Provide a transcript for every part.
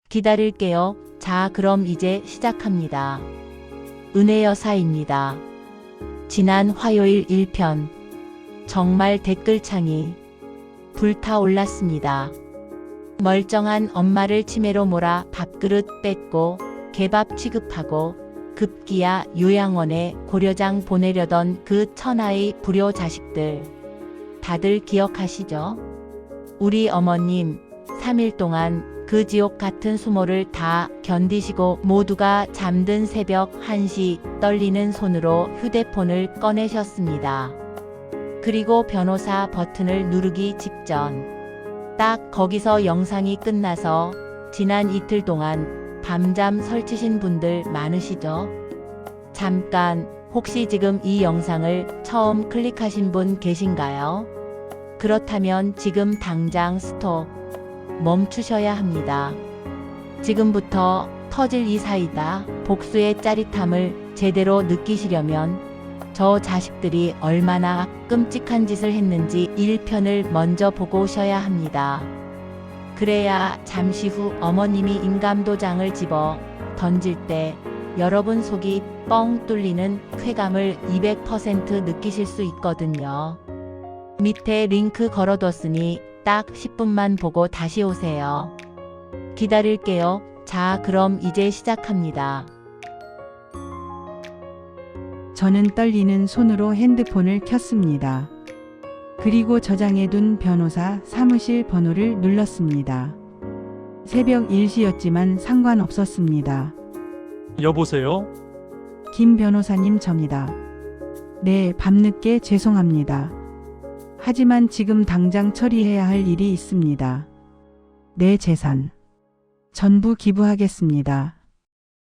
기다릴게요. 자, 그럼 이제 시작합니다. 은혜 여사입니다. 지난 화요일 1편. 정말 댓글창이 불타올랐습니다. 멀쩡한 엄마를 치매로 몰아 밥그릇 뺏고 개밥 취급하고 급기야 요양원에 고려장 보내려던 그 천하의 불효 자식들. 다들 기억하시죠? 우리 어머님 3일 동안 그 지옥 같은 수모를 다 견디시고 모두가 잠든 새벽 1시 떨리는 손으로 휴대폰을 꺼내셨습니다. 그리고 변호사 버튼을 누르기 직전. 딱 거기서 영상이 끝나서 지난 이틀 동안 밤잠 설치신 분들 많으시죠? 잠깐, 혹시 지금 이 영상을 처음 클릭하신 분 계신가요? 그렇다면 지금 당장 스톱, 멈추셔야 합니다. 지금부터 터질 이 사이다 복수의 짜릿함을 제대로 느끼시려면 저 자식들이 얼마나 끔찍한 짓을 했는지 1편을 먼저 보고 오셔야 합니다. 그래야 잠시 후 어머님이 임감도장을 집어 던질 때 여러분 속이 뻥 뚫리는 쾌감을 200% 느끼실 수 있거든요. 밑에 링크 걸어뒀으니 딱 10분만 보고 다시 오세요. 기다릴게요. 자, 그럼 이제 시작합니다. 저는 떨리는 손으로 핸드폰을 켰습니다. 그리고 저장해둔 변호사 사무실 번호를 눌렀습니다. 새벽 1시였지만 상관없었습니다. 여보세요? 김 변호사님 접니다. 네, 밤늦게 죄송합니다. 하지만 지금 당장 처리해야 할 일이 있습니다. 내 재산 전부 기부하겠습니다.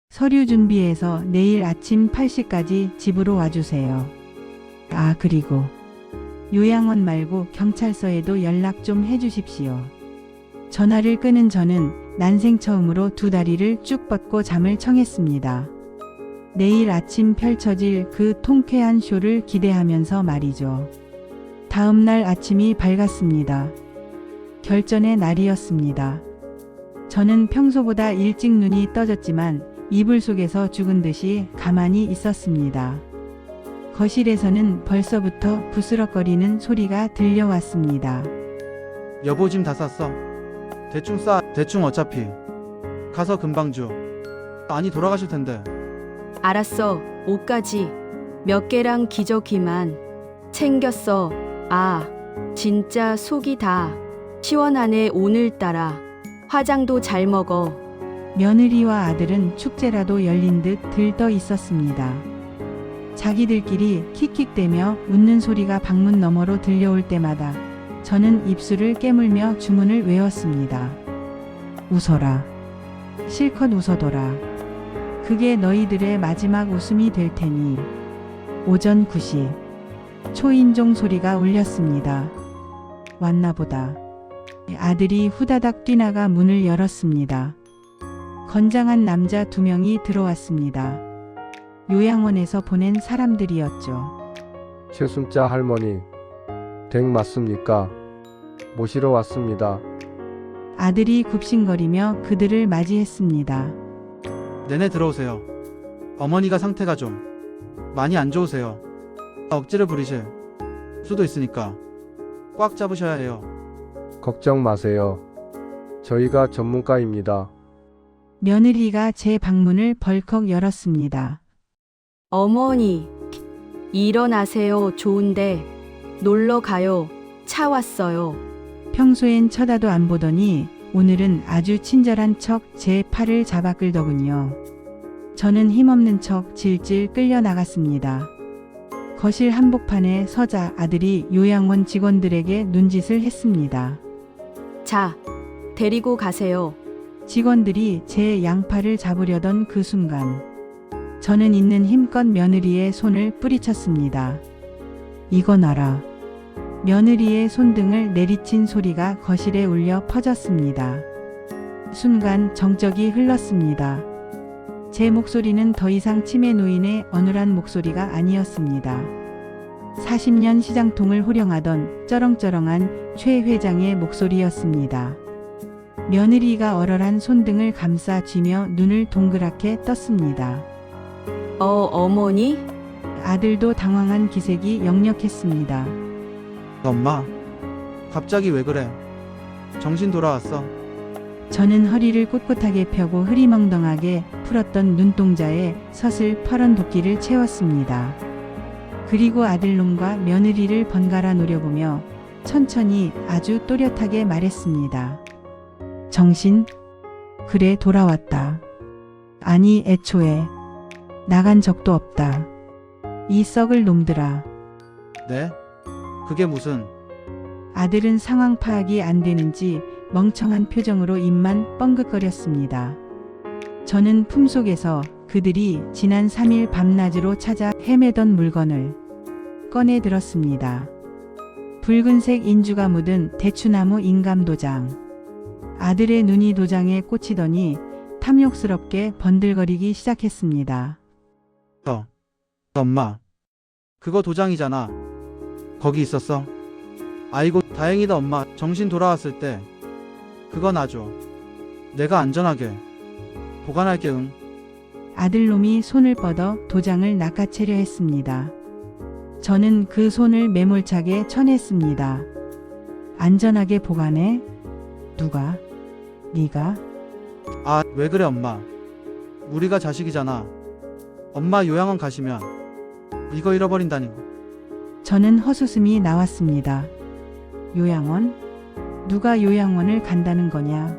서류 준비해서 내일 아침 8시까지 집으로 와주세요. 아, 그리고 요양원 말고 경찰서에도 연락 좀 해주십시오. 전화를 끊은 저는 난생 처음으로 두 다리를 쭉 뻗고 잠을 청했습니다. 내일 아침 펼쳐질 그 통쾌한 쇼를 기대하면서 말이죠. 다음 날 아침이 밝았습니다. 결전의 날이었습니다. 저는 평소보다 일찍 눈이 떠졌지만 이불 속에서 죽은 듯이 가만히 있었습니다. 거실에서는 벌써부터 부스럭거리는 소리가 들려왔습니다. 여보 짐 다 쌌어. 대충 싸. 대충 어차피 가서 금방 줘. 아니 돌아가실 텐데. 알았어. 옷까지 몇 개랑 기저귀만 챙겼어. 아, 진짜 속이 다 시원하네. 오늘따라 화장도 잘 먹어. 며느리와 아들은 축제라도 열린 듯 들떠 있었습니다. 자기들끼리 킥킥대며 웃는 소리가 방문 너머로 들려올 때마다 저는 입술을 깨물며 주문을 외웠습니다. 웃어라. 실컷 웃어둬라. 그게 너희들의 마지막 웃음이 될 테니. 오전 9시 초인종 소리가 울렸습니다. 왔나보다. 아들이 후다닥 뛰나가 문을 열었습니다. 건장한 남자 2명이 들어왔습니다. 요양원에서 보낸 사람들이었죠. 최순자 할머니, 댁 맞습니까? 모시러 왔습니다. 아들이 굽신거리며 그들을 맞이했습니다. 내내 들어오세요. 어머니가 상태가 좀 많이 안 좋으세요. 억지를 부리실 수도 있으니까 꽉 잡으셔야 해요. 걱정 마세요. 저희가 전문가입니다. 며느리가 제 방문을 벌컥 열었습니다. 어머니, 일어나세요. 좋은데 놀러 가요. 차 왔어요. 평소엔 쳐다도 안 보더니 오늘은 아주 친절한 척 제 팔을 잡아 끌더군요. 저는 힘없는 척 질질 끌려 나갔습니다. 거실 한복판에 서자 아들이 요양원 직원들에게 눈짓을 했습니다. 자, 데리고 가세요. 직원들이 제 양팔을 잡으려던 그 순간 저는 있는 힘껏 며느리의 손을 뿌리쳤습니다. 이건 알아. 며느리의 손등을 내리친 소리가 거실에 울려 퍼졌습니다. 순간 정적이 흘렀습니다. 제 목소리는 더 이상 치매 노인의 어눌한 목소리가 아니었습니다. 40년 시장통을 호령하던 쩌렁쩌렁한 최 회장의 목소리였습니다. 며느리가 얼얼한 손등을 감싸 쥐며 눈을 동그랗게 떴습니다. 어머니? 아들도 당황한 기색이 역력했습니다. 엄마, 갑자기 왜 그래? 정신 돌아왔어? 저는 허리를 꼿꼿하게 펴고 흐리멍덩하게 풀었던 눈동자에 서슬 퍼런 도끼를 채웠습니다. 그리고 아들놈과 며느리를 번갈아 노려보며 천천히 아주 또렷하게 말했습니다. 정신? 그래, 돌아왔다. 아니, 애초에 나간 적도 없다. 이 썩을 놈들아. 네? 그게 무슨... 아들은 상황 파악이 안 되는지 멍청한 표정으로 입만 뻥긋거렸습니다. 저는 품속에서 그들이 지난 3일 밤낮으로 찾아 헤매던 물건을 꺼내 들었습니다. 붉은색 인주가 묻은 대추나무 인감도장. 아들의 눈이 도장에 꽂히더니 탐욕스럽게 번들거리기 시작했습니다. 엄마, 그거 도장이잖아. 거기 있었어? 아이고, 다행이다 엄마. 정신 돌아왔을 때 그거 놔줘. 내가 안전하게 보관할게. 응. 아들놈이 손을 뻗어 도장을 낚아채려 했습니다. 저는 그 손을 매몰차게 쳐냈습니다. 안전하게 보관해? 누가? 네가? 아, 왜 그래 엄마. 우리가 자식이잖아. 엄마 요양원 가시면 이거 잃어버린다니까. 저는 헛웃음이 나왔습니다. 요양원? 누가 요양원을 간다는 거냐?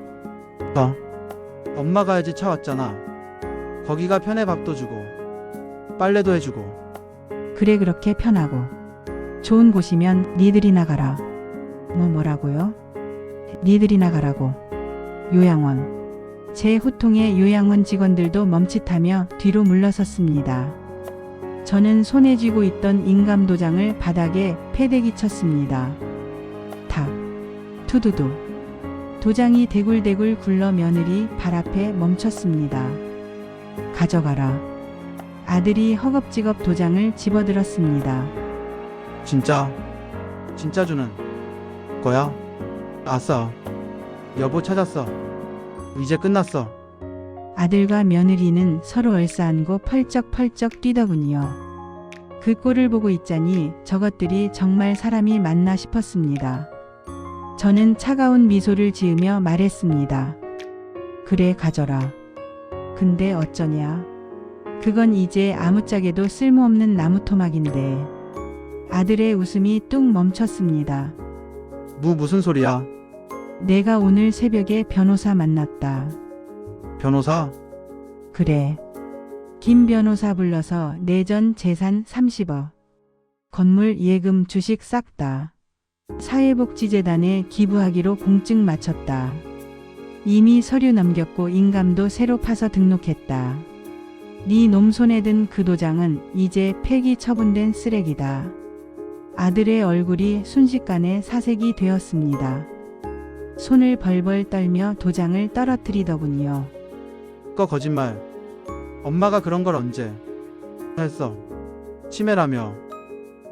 엄마 가야지. 차 왔잖아. 거기가 편해. 밥도 주고 빨래도 해주고. 그래, 그렇게 편하고 좋은 곳이면 니들이 나가라. 뭐라고요? 니들이 나가라고. 요양원. 제 호통에 요양원 직원들도 멈칫하며 뒤로 물러섰습니다. 저는 손에 쥐고 있던 인감도장을 바닥에 패대기 쳤습니다. 탁, 투두두. 도장이 대굴대굴 굴러 며느리 발 앞에 멈췄습니다. 가져가라. 아들이 허겁지겁 도장을 집어들었습니다. 진짜 주는 거야? 아싸. 여보 찾았어. 이제 끝났어. 아들과 며느리는 서로 얼싸안고 펄쩍펄쩍 뛰더군요. 그 꼴을 보고 있자니 저것들이 정말 사람이 맞나 싶었습니다. 저는 차가운 미소를 지으며 말했습니다. 그래, 가져라. 근데 어쩌냐? 그건 이제 아무짝에도 쓸모없는 나무토막인데. 아들의 웃음이 뚝 멈췄습니다. 무슨 소리야? 내가 오늘 새벽에 변호사 만났다. 변호사? 그래. 김 변호사 불러서 내전 재산 30억. 건물 예금 주식 싹 다. 사회복지재단에 기부하기로 공증 마쳤다. 이미 서류 넘겼고 인감도 새로 파서 등록했다. 네 놈 손에 든 그 도장은 이제 폐기 처분된 쓰레기다. 아들의 얼굴이 순식간에 사색이 되었습니다. 손을 벌벌 떨며 도장을 떨어뜨리더군요. 거짓말. 엄마가 그런 걸 언제 했어? 치매라며.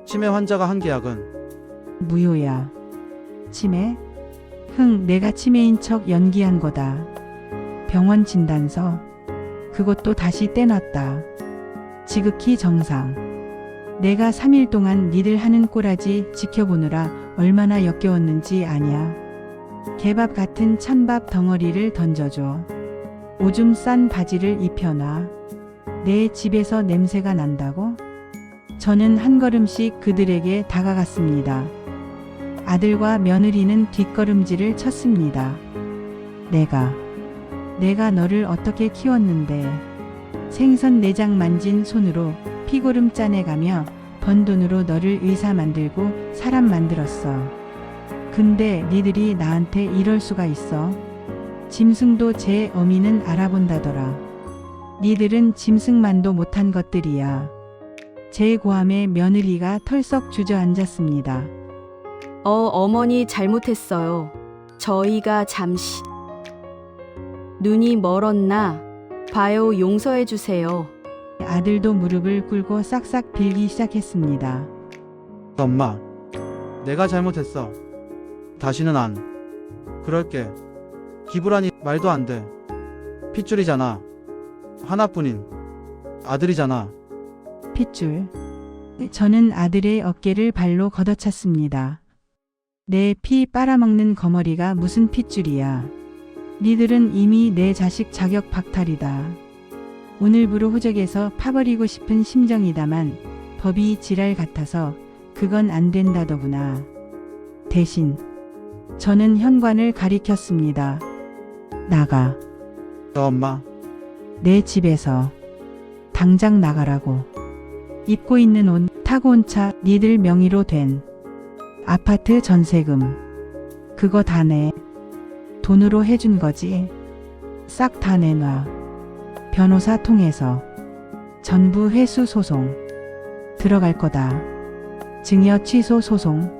치매 환자가 한 계약은 무효야. 치매? 내가 치매인 척 연기한 거다. 병원 진단서. 그것도 다시 떼놨다. 지극히 정상. 내가 3일 동안 니들 하는 꼬라지 지켜보느라 얼마나 역겨웠는지 아냐. 개밥 같은 찬밥 덩어리를 던져줘. 오줌 싼 바지를 입혀놔. 내 집에서 냄새가 난다고? 저는 한 걸음씩 그들에게 다가갔습니다. 아들과 며느리는 뒷걸음질을 쳤습니다. 내가 너를 어떻게 키웠는데. 생선 내장 만진 손으로 피고름 짜내가며 번 돈으로 너를 의사 만들고 사람 만들었어. 근데 니들이 나한테 이럴 수가 있어? 짐승도 제 어미는 알아본다더라. 니들은 짐승만도 못한 것들이야. 제 고함에 며느리가 털썩 주저앉았습니다. 어머니 잘못했어요. 저희가 잠시 눈이 멀었나 봐요. 용서해 주세요. 아들도 무릎을 꿇고 싹싹 빌기 시작했습니다. 엄마, 내가 잘못했어. 다시는 안 그럴게. 기부라니 말도 안 돼. 핏줄이잖아. 하나뿐인 아들이잖아. 핏줄. 저는 아들의 어깨를 발로 걷어찼습니다. 내 피 빨아먹는 거머리가 무슨 핏줄이야. 니들은 이미 내 자식 자격 박탈이다. 오늘부로 호적에서 파버리고 싶은 심정이다만 법이 지랄 같아서 그건 안 된다더구나. 대신 저는 현관을 가리켰습니다. 나가. 너 엄마. 내 집에서 당장 나가라고. 입고 있는 옷, 타고 온 차, 니들 명의로 된 아파트 전세금 그거 다 내. 돈으로 해준 거지. 싹 다 내놔. 변호사 통해서 전부 회수 소송 들어갈 거다. 증여 취소 소송.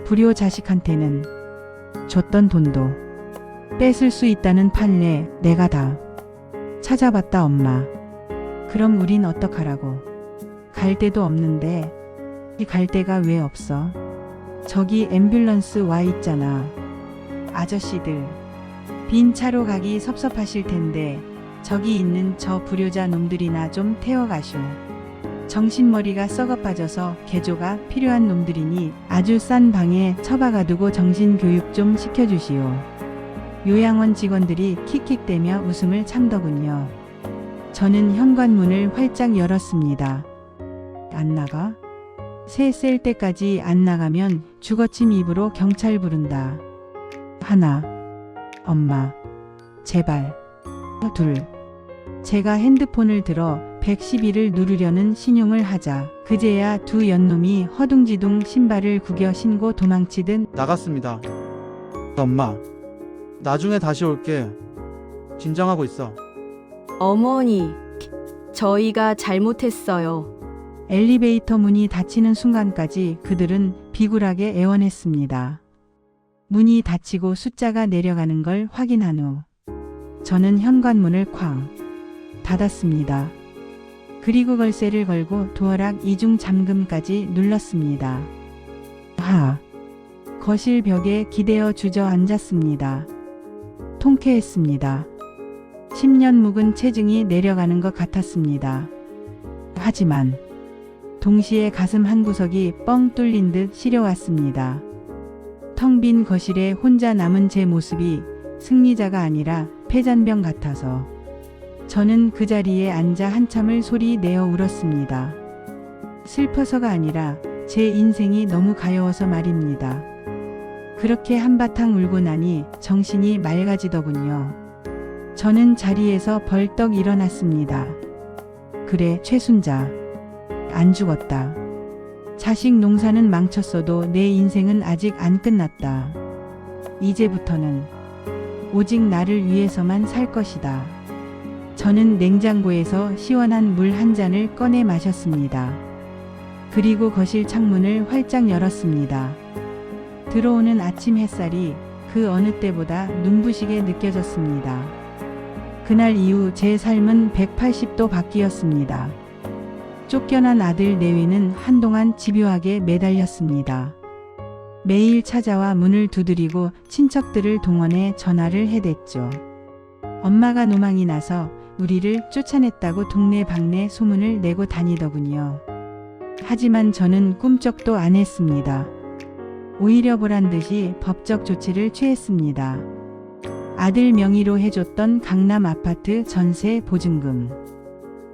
불효 자식한테는 줬던 돈도 뺏을 수 있다는 판례 내가 다 찾아봤다 엄마. 그럼 우린 어떡하라고. 갈 데도 없는데. 이 갈 데가 왜 없어? 저기 앰뷸런스 와 있잖아. 아저씨들 빈 차로 가기 섭섭하실 텐데 저기 있는 저 불효자 놈들이나 좀 태워가쇼. 정신머리가 썩어 빠져서 개조가 필요한 놈들이니 아주 싼 방에 처박아두고 정신교육 좀 시켜주시오. 요양원 직원들이 킥킥대며 웃음을 참더군요. 저는 현관문을 활짝 열었습니다. 안 나가? 새 셀 때까지 안 나가면 주거침 입으로 경찰 부른다. 하나. 엄마. 제발. 둘. 제가 핸드폰을 들어 112를 누르려는 신용을 하자 그제야 두 연놈이 허둥지둥 신발을 구겨 신고 도망치듯 나갔습니다. 엄마. 나중에 다시 올게. 진정하고 있어. 어머니, 저희가 잘못했어요. 엘리베이터 문이 닫히는 순간까지 그들은 비굴하게 애원했습니다. 문이 닫히고 숫자가 내려가는 걸 확인한 후 저는 현관문을 쾅 닫았습니다. 그리고 걸쇠를 걸고 도어락 이중 잠금까지 눌렀습니다. 거실 벽에 기대어 주저앉았습니다. 통쾌했습니다. 10년 묵은 체증이 내려가는 것 같았습니다. 하지만 동시에 가슴 한구석이 뻥 뚫린 듯 시려왔습니다. 텅 빈 거실에 혼자 남은 제 모습이 승리자가 아니라 패잔병 같아서 저는 그 자리에 앉아 한참을 소리 내어 울었습니다. 슬퍼서가 아니라 제 인생이 너무 가여워서 말입니다. 그렇게 한바탕 울고 나니 정신이 맑아지더군요. 저는 자리에서 벌떡 일어났습니다. 그래, 최순자. 안 죽었다. 자식 농사는 망쳤어도 내 인생은 아직 안 끝났다. 이제부터는 오직 나를 위해서만 살 것이다. 저는 냉장고에서 시원한 물 한 잔을 꺼내 마셨습니다. 그리고 거실 창문을 활짝 열었습니다. 들어오는 아침 햇살이 그 어느 때보다 눈부시게 느껴졌습니다. 그날 이후 제 삶은 180도 바뀌었습니다. 쫓겨난 아들 내외는 한동안 집요하게 매달렸습니다. 매일 찾아와 문을 두드리고 친척들을 동원해 전화를 해댔죠. 엄마가 노망이 나서 우리를 쫓아냈다고 동네방네 소문을 내고 다니더군요. 하지만 저는 꿈쩍도 안 했습니다. 오히려 보란 듯이 법적 조치를 취했습니다. 아들 명의로 해줬던 강남 아파트 전세 보증금.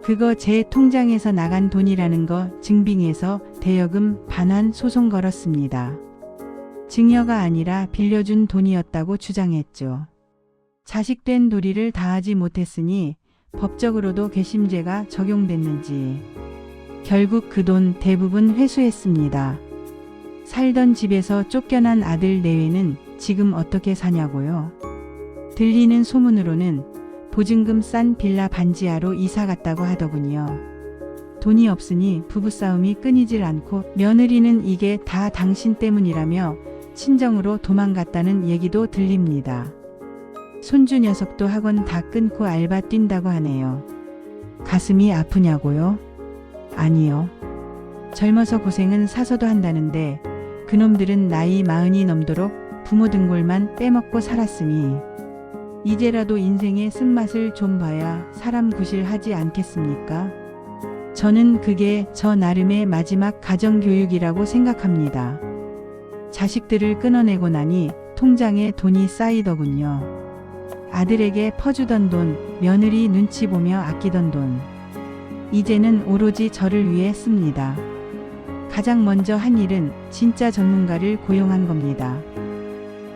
그거 제 통장에서 나간 돈이라는 거 증빙해서 대여금 반환 소송 걸었습니다. 증여가 아니라 빌려준 돈이었다고 주장했죠. 자식된 도리를 다하지 못했으니 법적으로도 괘씸죄가 적용됐는지 결국 그 돈 대부분 회수했습니다. 살던 집에서 쫓겨난 아들 내외는 지금 어떻게 사냐고요? 들리는 소문으로는 보증금 싼 빌라 반지하로 이사 갔다고 하더군요. 돈이 없으니 부부싸움이 끊이질 않고 며느리는 이게 다 당신 때문이라며 친정으로 도망갔다는 얘기도 들립니다. 손주 녀석도 학원 다 끊고 알바 뛴다고 하네요. 가슴이 아프냐고요? 아니요. 젊어서 고생은 사서도 한다는데 그놈들은 나이 40이 넘도록 부모 등골만 빼먹고 살았으니 이제라도 인생의 쓴맛을 좀 봐야 사람 구실하지 않겠습니까? 저는 그게 저 나름의 마지막 가정교육이라고 생각합니다. 자식들을 끊어내고 나니 통장에 돈이 쌓이더군요. 아들에게 퍼주던 돈, 며느리 눈치 보며 아끼던 돈. 이제는 오로지 저를 위해 씁니다. 가장 먼저 한 일은 진짜 전문가를 고용한 겁니다.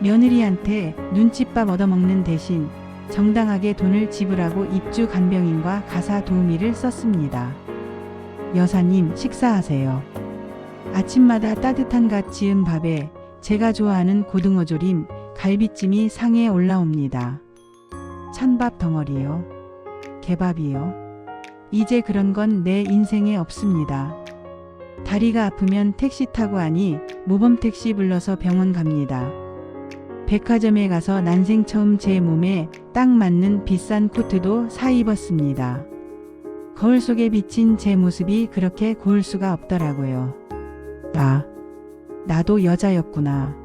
며느리한테 눈칫밥 얻어먹는 대신 정당하게 돈을 지불하고 입주 간병인과 가사 도우미를 썼습니다. 여사님, 식사하세요. 아침마다 따뜻한 갓 지은 밥에 제가 좋아하는 고등어 조림, 갈비찜이 상에 올라옵니다. 찬밥 덩어리요. 개밥이요. 이제 그런 건 내 인생에 없습니다. 다리가 아프면 택시 타고 하니 모범 택시 불러서 병원 갑니다. 백화점에 가서 난생 처음 제 몸에 딱 맞는 비싼 코트도 사 입었습니다. 거울 속에 비친 제 모습이 그렇게 고울 수가 없더라고요. 아, 나도 여자였구나.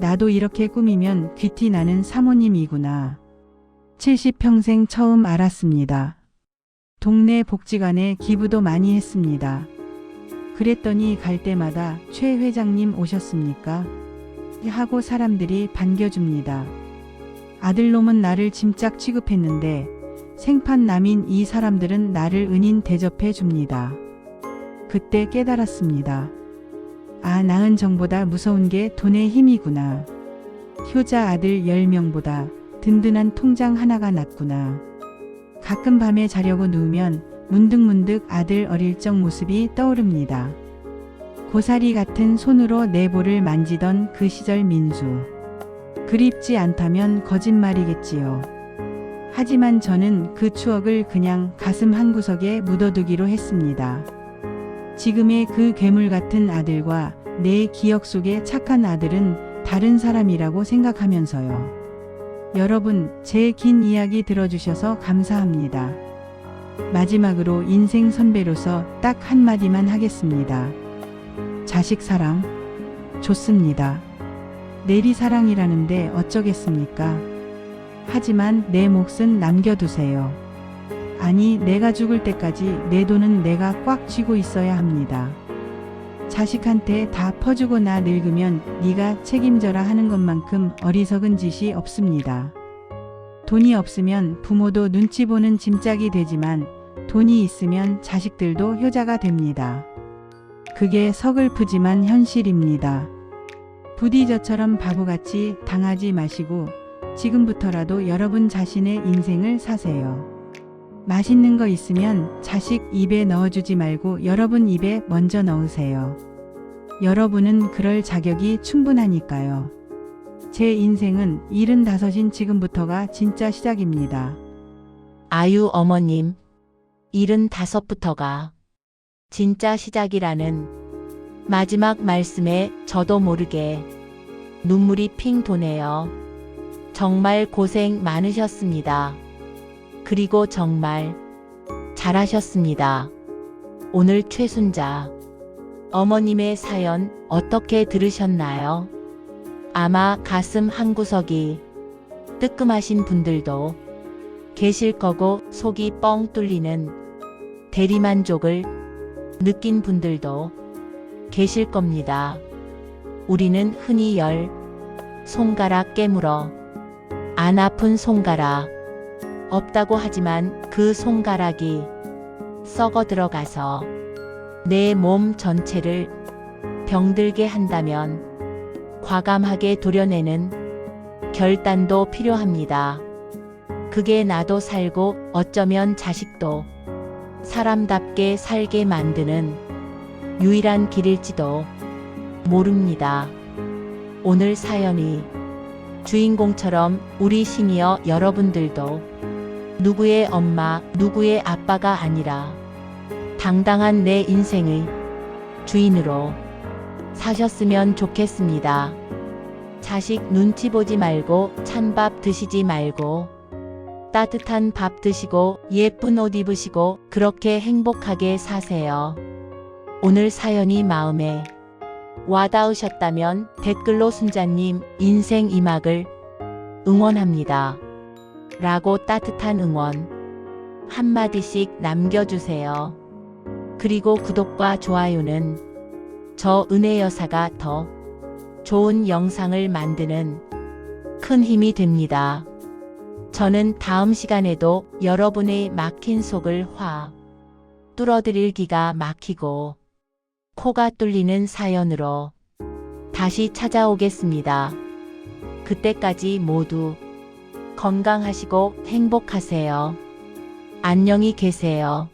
나도 이렇게 꾸미면 귀티 나는 사모님이구나. 70평생 처음 알았습니다. 동네 복지관에 기부도 많이 했습니다. 그랬더니 갈 때마다 최 회장님 오셨습니까? 하고 사람들이 반겨줍니다. 아들놈은 나를 짐짝 취급했는데 생판 남인 이 사람들은 나를 은인 대접해 줍니다. 그때 깨달았습니다. 아, 낳은 정보다 무서운 게 돈의 힘이구나. 효자 아들 10명보다 든든한 통장 하나가 낫구나. 가끔 밤에 자려고 누우면 문득문득 아들 어릴 적 모습이 떠오릅니다. 고사리 같은 손으로 내 볼을 만지던 그 시절 민수. 그립지 않다면 거짓말이겠지요. 하지만 저는 그 추억을 그냥 가슴 한구석에 묻어두기로 했습니다. 지금의 그 괴물 같은 아들과 내 기억 속의 착한 아들은 다른 사람이라고 생각하면서요. 여러분, 제 긴 이야기 들어주셔서 감사합니다. 마지막으로 인생 선배로서 딱 한마디만 하겠습니다. 자식 사랑 좋습니다. 내리사랑이라는데 어쩌겠습니까? 하지만 내 몫은 남겨두세요. 아니, 내가 죽을 때까지 내 돈은 내가 꽉 쥐고 있어야 합니다. 자식한테 다 퍼주고 나 늙으면 네가 책임져라 하는 것만큼 어리석은 짓이 없습니다. 돈이 없으면 부모도 눈치 보는 짐짝이 되지만 돈이 있으면 자식들도 효자가 됩니다. 그게 서글프지만 현실입니다. 부디 저처럼 바보같이 당하지 마시고 지금부터라도 여러분 자신의 인생을 사세요. 맛있는 거 있으면 자식 입에 넣어주지 말고 여러분 입에 먼저 넣으세요. 여러분은 그럴 자격이 충분하니까요. 제 인생은 75인 지금부터가 진짜 시작입니다. 아유, 어머님, 75부터가 진짜 시작이라는 마지막 말씀에 저도 모르게 눈물이 핑 도네요. 정말 고생 많으셨습니다. 그리고 정말 잘하셨습니다. 오늘 최순자 어머님의 사연 어떻게 들으셨나요? 아마 가슴 한구석이 뜨끔하신 분들도 계실 거고 속이 뻥 뚫리는 대리만족을 느낀 분들도 계실 겁니다. 우리는 흔히 열 손가락 깨물어 안 아픈 손가락 없다고 하지만 그 손가락이 썩어 들어가서 내 몸 전체를 병들게 한다면 과감하게 도려내는 결단도 필요합니다. 그게 나도 살고 어쩌면 자식도 사람답게 살게 만드는 유일한 길일지도 모릅니다. 오늘 사연이 주인공처럼 우리 시니어 여러분들도 누구의 엄마, 누구의 아빠가 아니라 당당한 내 인생의 주인으로 사셨으면 좋겠습니다. 자식 눈치 보지 말고 찬밥 드시지 말고 따뜻한 밥 드시고 예쁜 옷 입으시고 그렇게 행복하게 사세요. 오늘 사연이 마음에 와닿으셨다면 댓글로 순자님 인생 2막을 응원합니다. 라고 따뜻한 응원 한마디씩 남겨주세요. 그리고 구독과 좋아요는 저 은혜 여사가 더 좋은 영상을 만드는 큰 힘이 됩니다. 저는 다음 시간에도 여러분의 막힌 속을 확 뚫어드릴 기가 막히고 코가 뚫리는 사연으로 다시 찾아오겠습니다. 그때까지 모두 건강하시고 행복하세요. 안녕히 계세요.